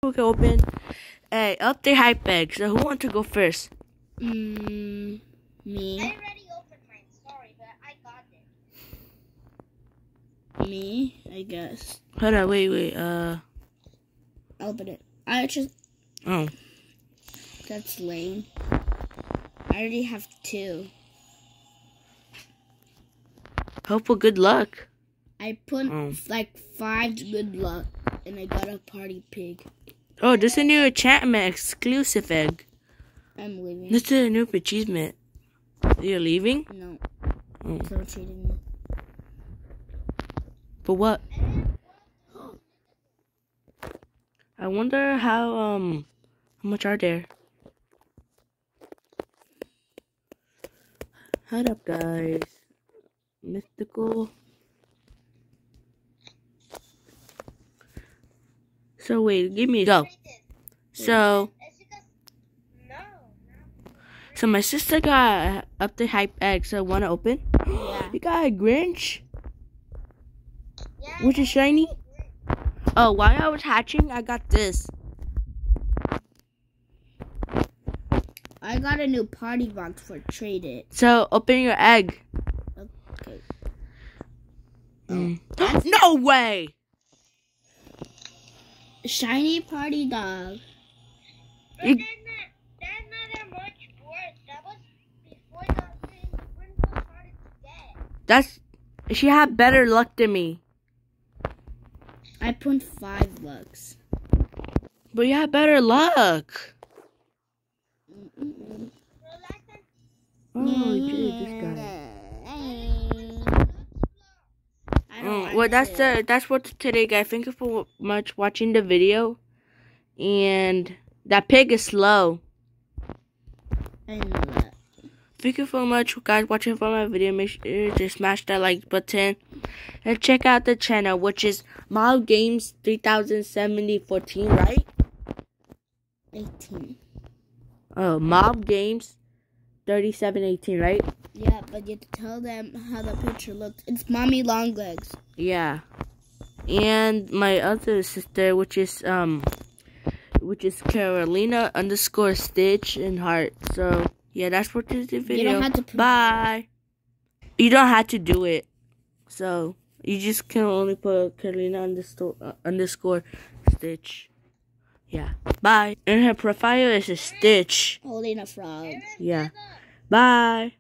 who can open a update hype egg. So who wants to go first? Me. I already opened mine. Sorry, but I got it. Me, I guess. Hold on, wait. I'll open it. Oh. That's lame. I already have 2. Hope for good luck. I put like 5 good luck, and I got a party pig. Oh, this is a new enchantment exclusive egg. I'm leaving. This is a new achievement. You're leaving? No. Oh. So treating me. For what? I wonder how much are there? Hold up, guys. Mystical. So wait, give me go. So my sister got up the hype egg. So wanna open? Yeah. You got a Grinch, Yeah, which is shiny. Oh, while I was hatching, I got this. I got a new party box for trade it. So open your egg. Okay. No way! Shiny party dog. but You- that's not that much worse. That was before the Windows started to get. She had better luck than me. I put 5 bucks. But you had better luck. Oh, dude, this guy. I don't Well, that's what today, guys. Thank you for much watching the video. And that pig is slow. I know that. Thank you so much, guys, watching for my video. Make sure to smash that like button and check out the channel, which is Mob Games 307014, right? 18. Oh, Mob Games 3718, right? Yeah, but you have to tell them how the picture looks. It's Mommy Longlegs. Yeah. And my other sister, which is Carolina _ Stitch and Heart. So yeah, that's what this video. You don't have to put Bye. You don't have to do it. So you just can only put Carolina _ Stitch. Yeah. Bye. And her profile is a Stitch. Holding a frog. Yeah. Bye.